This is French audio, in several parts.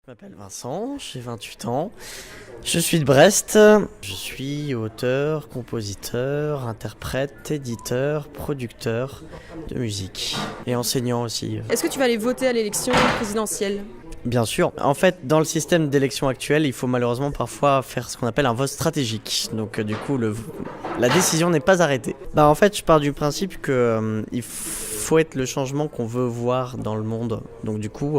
Je m'appelle Vincent, j'ai 28 ans, je suis de Brest, je suis auteur, compositeur, interprète, éditeur, producteur de musique et enseignant aussi. Est-ce que tu vas aller voter à l'élection présidentielle ? Bien sûr. En fait, dans le système d'élection actuel, il faut malheureusement parfois faire ce qu'on appelle un vote stratégique. Donc du coup, la décision n'est pas arrêtée. En fait, je pars du principe que il faut être le changement qu'on veut voir dans le monde. Donc du coup,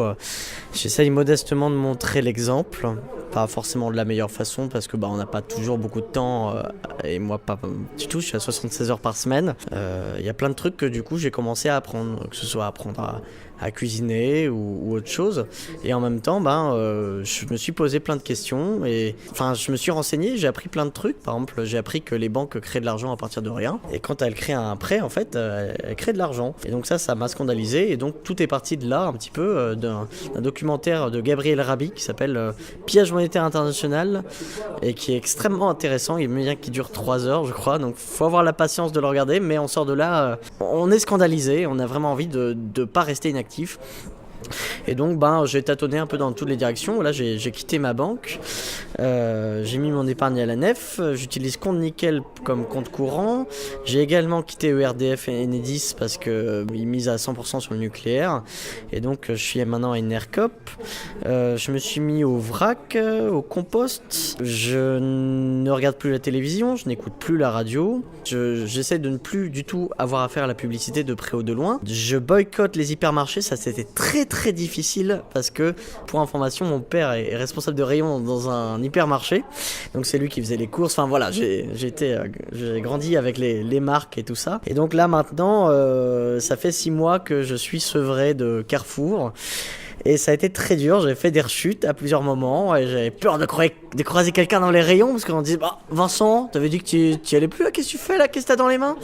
j'essaye modestement de montrer l'exemple. Pas forcément de la meilleure façon parce que on n'a pas toujours beaucoup de temps et moi pas du tout, je suis à 76 heures par semaine. Il y a plein de trucs que du coup j'ai commencé à apprendre, que ce soit apprendre à cuisiner ou autre chose. Et en même temps, je me suis posé plein de questions et je me suis renseigné, j'ai appris plein de trucs. Par exemple, j'ai appris que les banques créent de l'argent à partir de rien. Et quand elles créent un prêt, en fait, elles créent de l'argent. Et donc ça m'a scandalisé. Et donc tout est parti de là, un petit peu, d'un documentaire de Gabriel Rabhi qui s'appelle Pillage monétaire international et qui est extrêmement intéressant. Qui dure 3 heures, je crois. Donc faut avoir la patience de le regarder. Mais on sort de là, on est scandalisé. On a vraiment envie de ne pas rester inactif. Et donc j'ai tâtonné un peu dans toutes les directions. Là j'ai quitté ma banque, j'ai mis mon épargne à la nef, j'utilise compte nickel comme compte courant. J'ai également quitté ERDF et Enedis parce que ils misent à 100% sur le nucléaire. Et donc je suis maintenant à Enercop. Je me suis mis au vrac, au compost. Je ne regarde plus la télévision, je n'écoute plus la radio. J'essaie de ne plus du tout avoir affaire à la publicité de près ou de loin. Je boycotte les hypermarchés, ça c'était très difficile parce que pour information mon père est responsable de rayon dans un hypermarché, donc c'est lui qui faisait les courses. J'ai grandi avec les marques et tout ça, et donc là maintenant ça fait 6 mois que je suis sevré de Carrefour. Et ça a été très dur, j'ai fait des rechutes à plusieurs moments et j'avais peur de croiser quelqu'un dans les rayons parce qu'on disait Vincent, t'avais dit que tu allais plus là, qu'est-ce que tu fais là, qu'est-ce que t'as dans les mains?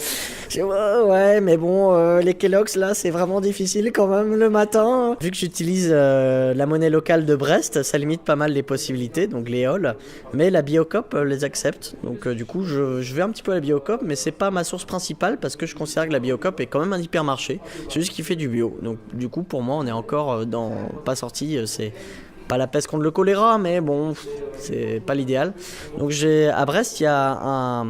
J'ai dit ouais mais bon les Kellogg's là c'est vraiment difficile quand même le matin. Vu que j'utilise la monnaie locale de Brest, ça limite pas mal les possibilités, donc les halls, mais la Biocoop les accepte. Donc du coup je vais un petit peu à la Biocoop, mais c'est pas ma source principale parce que je considère que la Biocoop est quand même un hypermarché, c'est juste qu'il fait du bio. Donc du coup pour moi on est encore pas sorti, c'est pas la peste contre le choléra, mais bon, c'est pas l'idéal. Donc à Brest, il y a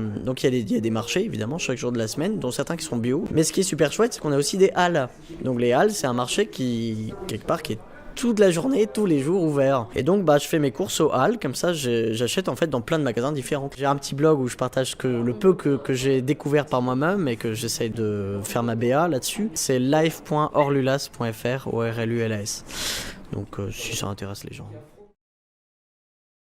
des marchés évidemment chaque jour de la semaine, dont certains qui sont bio. Mais ce qui est super chouette, c'est qu'on a aussi des halles. Donc les halles, c'est un marché qui quelque part qui est toute la journée, tous les jours ouvert. Et donc je fais mes courses au halles, comme ça j'achète en fait dans plein de magasins différents. J'ai un petit blog où je partage le peu que j'ai découvert par moi-même et que j'essaye de faire ma BA là-dessus. C'est live.orlulas.fr, ORLULAS. Donc si ça intéresse les gens.